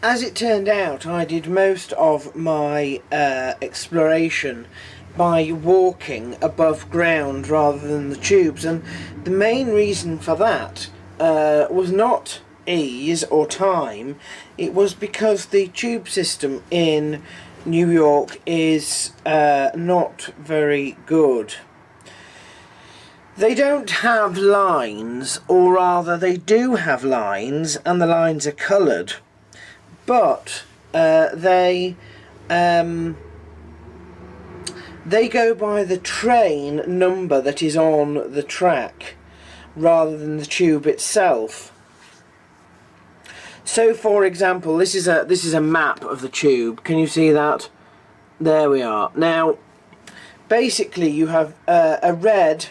As it turned out, I did most of my exploration by walking above ground rather than the tubes, and the main reason for that was not ease or time. It was because the tube system in New York is not very good. They don't have lines, or rather they do have lines, and the lines are coloured, but they go by the train number that is on the track rather than the tube itself. So, for example, this is a map of the tube. Can you see that? There we are. Now, basically, you have a red,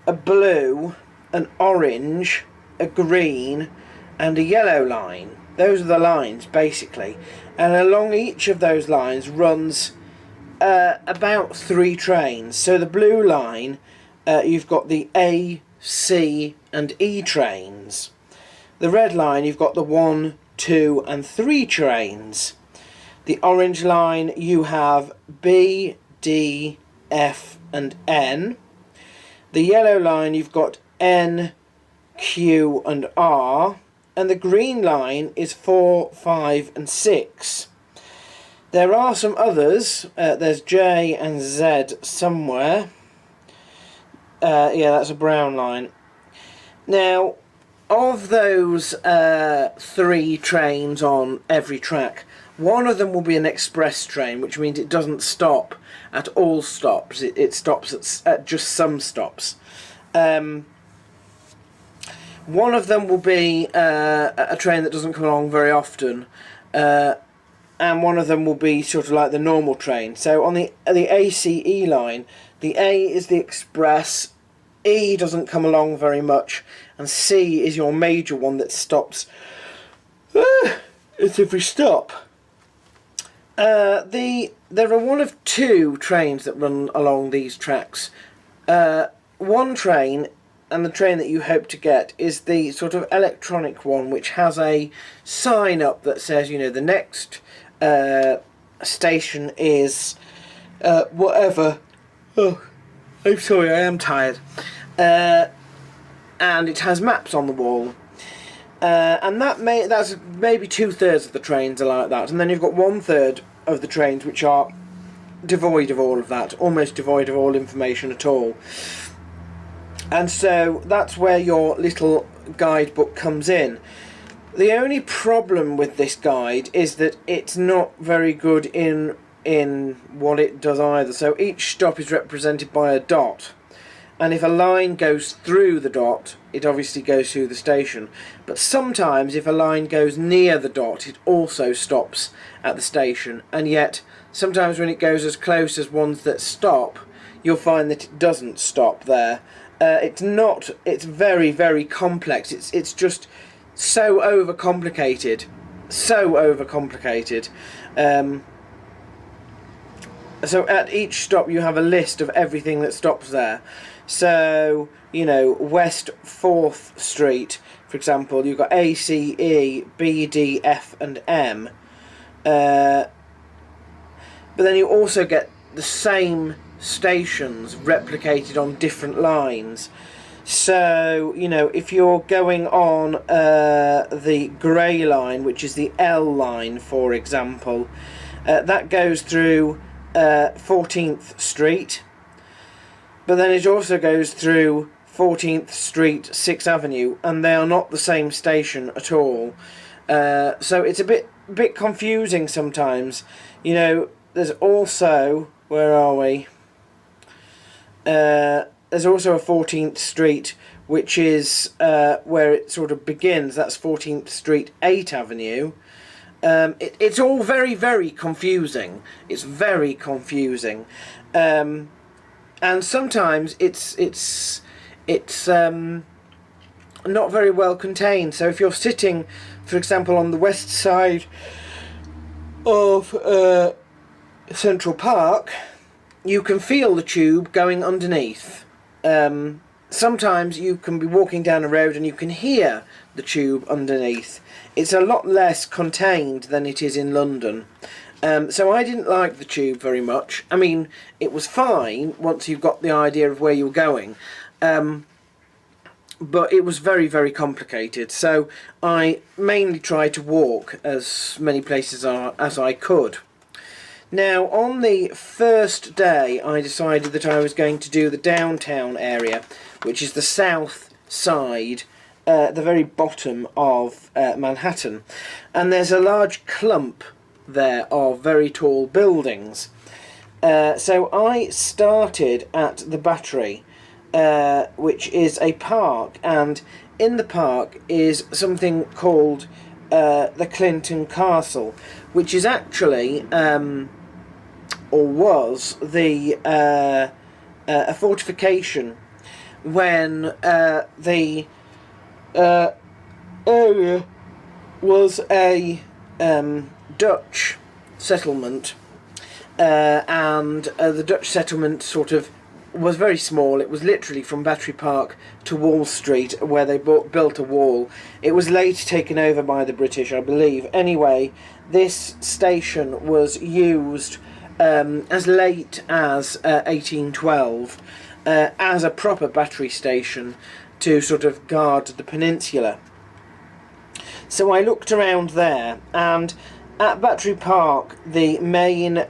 a blue, an orange, a green, and a yellow line. Those are the lines, basically, and along each of those lines runs about 3 trains. So the blue line, you've got the A, C, and E trains. The red line, you've got the 1, 2, and 3 trains. The orange line, you have B, D, F, and N. The yellow line, you've got N, Q, and R. And the green line is 4, 5, and 6. There are some others. There's J and Z somewhere. Yeah, that's a brown line. Now, of those 3 trains on every track, one of them will be an express train, which means it doesn't stop at all stops. It stops at just some stops. One of them will be a train that doesn't come along very often, and one of them will be sort of like the normal train. So on the ACE line, the A is the express, E doesn't come along very much, and C is your major one that stops at every stop. There are one of 2 trains that run along these tracks. One train, and the train that you hope to get, is the sort of electronic one, which has a sign up that says, you know, the next station is whatever. Oh, I'm sorry, I am tired. And it has maps on the wall. And that's maybe 2/3 of the trains are like that. And then you've got 1/3 of the trains which are devoid of all of that, almost devoid of all information at all. And so that's where your little guidebook comes in. The only problem with this guide is that it's not very good in what it does either. So each stop is represented by a dot, and if a line goes through the dot, it obviously goes through the station. But sometimes if a line goes near the dot, it also stops at the station, and yet sometimes when it goes as close as ones that stop, you'll find that it doesn't stop there. It's very, very complex. It's just so overcomplicated. So at each stop you have a list of everything that stops there. So, you know, West 4th Street, for example, you've got A, C, E, B, D, F, and M. But then you also get the same stations replicated on different lines. So, you know, if you're going on the grey line, which is the L line, for example, that goes through 14th Street, but then it also goes through 14th Street, 6th Avenue, and they are not the same station at all. So it's a bit confusing sometimes. You know, there's also, where are we? There's also a 14th Street, which is where it sort of begins. That's 14th Street, 8th Avenue. It's all very, very confusing. It's very confusing, and sometimes it's not very well contained. So if you're sitting, for example, on the west side of Central Park, you can feel the tube going underneath. sometimes you can be walking down a road and you can hear the tube underneath. It's a lot less contained than it is in London. So I didn't like the tube very much. I mean, it was fine once you got the idea of where you were going. But it was very, very complicated. So I mainly tried to walk as many places as I could. Now, on the first day, I decided that I was going to do the downtown area, which is the south side, the very bottom of Manhattan. And there's a large clump there of very tall buildings. So I started at the Battery, which is a park, and in the park is something called the Clinton Castle, which is actually... or was a fortification when the area was a Dutch settlement, and the Dutch settlement sort of was very small. It was literally from Battery Park to Wall Street, where they built a wall. It was later taken over by the British, I believe. Anyway, this station was used as late as 1812 as a proper battery station to sort of guard the peninsula. So I looked around there, and at Battery Park the main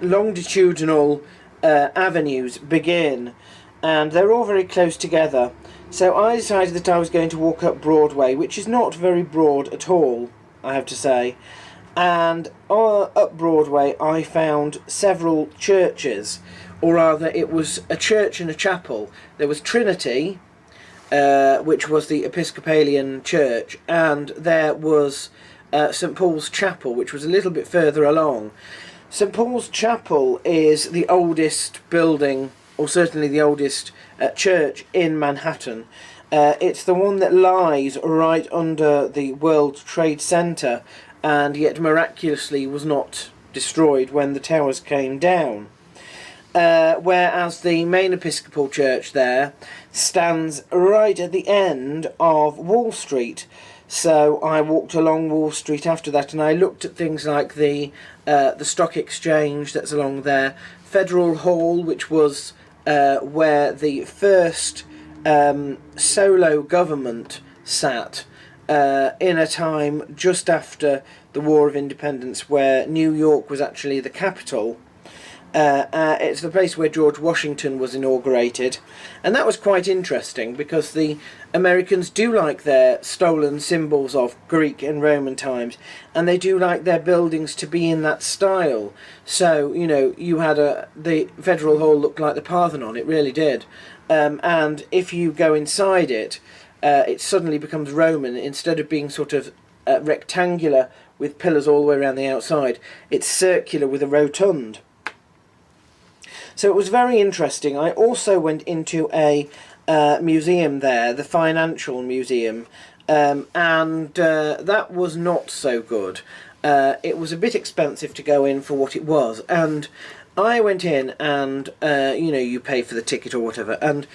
longitudinal avenues begin, and they're all very close together. So I decided that I was going to walk up Broadway, which is not very broad at all, I have to say. And up Broadway I found several churches, or rather it was a church and a chapel. There was Trinity, which was the Episcopalian church, and there was St Paul's Chapel, which was a little bit further along. St Paul's Chapel is the oldest building, or certainly the oldest church in Manhattan. It's the one that lies right under the World Trade Center, and yet miraculously was not destroyed when the towers came down. Whereas the main Episcopal church there stands right at the end of Wall Street. So I walked along Wall Street after that, and I looked at things like the stock exchange that's along there, Federal Hall, which was where the first solo government sat, in a time just after the War of Independence, where New York was actually the capital. It's the place where George Washington was inaugurated, and that was quite interesting because the Americans do like their stolen symbols of Greek and Roman times, and they do like their buildings to be in that style. So, you know, you had the Federal Hall looked like the Parthenon, it really did. And if you go inside it, it suddenly becomes Roman. Instead of being sort of rectangular with pillars all the way around the outside, it's circular with a rotund. So it was very interesting. I also went into a museum there, the Financial Museum, and that was not so good. It was a bit expensive to go in for what it was, and I went in and, you know, you pay for the ticket or whatever, and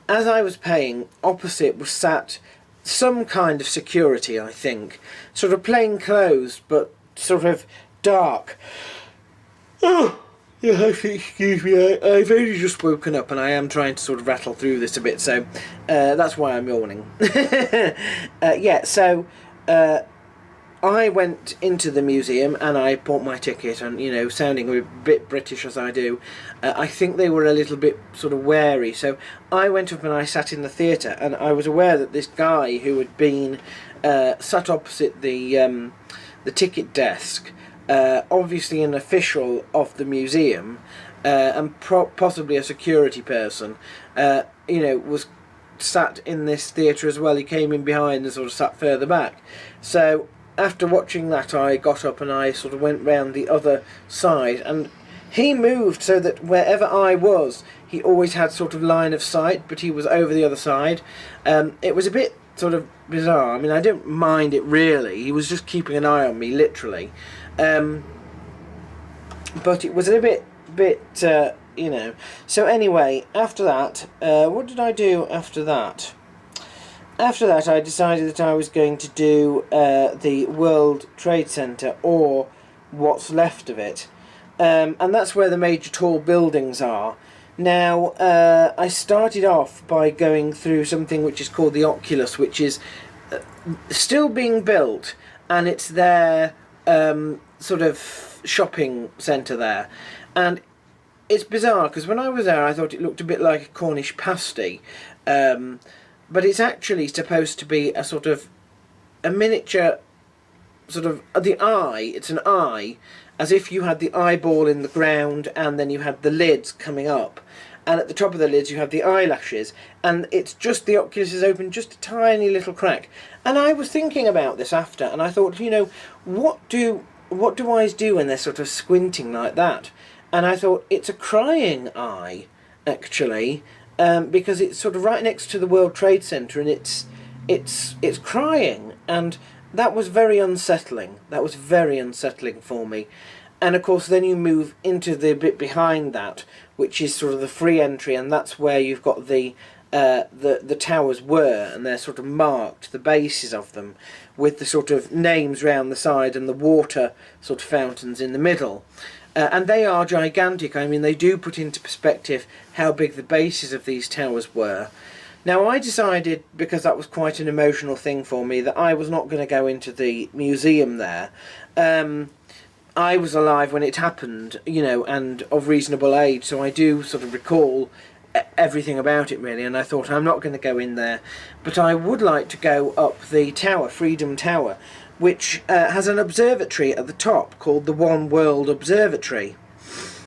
as I was paying, opposite was sat some kind of security, I think. Sort of plain clothes, but sort of dark. Oh, you have to excuse me, I've only just woken up and I am trying to sort of rattle through this a bit, so that's why I'm yawning. Yeah, so I went into the museum and I bought my ticket, and, you know, sounding a bit British as I do, I think they were a little bit sort of wary. So I went up and I sat in the theatre, and I was aware that this guy who had been sat opposite the ticket desk, obviously an official of the museum, and possibly a security person, you know, was sat in this theatre as well. He came in behind and sort of sat further back. So after watching that, I got up and I sort of went round the other side, and he moved so that wherever I was, he always had sort of line of sight, but he was over the other side. It was a bit sort of bizarre. I mean, I don't mind it really. He was just keeping an eye on me, literally. But it was a bit you know. So anyway, after that, what did I do after that? After that, I decided that I was going to do the World Trade Center, or what's left of it. And that's where the major tall buildings are. Now, I started off by going through something which is called the Oculus, which is still being built, and it's their sort of shopping centre there. And it's bizarre, because when I was there I thought it looked a bit like a Cornish pasty, but it's actually supposed to be a sort of a miniature sort of the eye. It's an eye, as if you had the eyeball in the ground and then you had the lids coming up, and at the top of the lids you have the eyelashes, and it's just the Oculus is open just a tiny little crack. And I was thinking about this after, and I thought, you know, what do eyes do when they're sort of squinting like that? And I thought, it's a crying eye, actually, because it's sort of right next to the World Trade Center, and it's crying, and that was very unsettling. That was very unsettling for me. And of course then you move into the bit behind that, which is sort of the free entry, and that's where you've got the towers were, and they're sort of marked, the bases of them, with the sort of names round the side and the water sort of fountains in the middle. And they are gigantic. I mean, they do put into perspective how big the bases of these towers were. Now, I decided, because that was quite an emotional thing for me, that I was not going to go into the museum there. I was alive when it happened, you know, and of reasonable age, so I do sort of recall everything about it, really, and I thought, I'm not going to go in there, but I would like to go up the tower, Freedom Tower, which has an observatory at the top called the One World Observatory.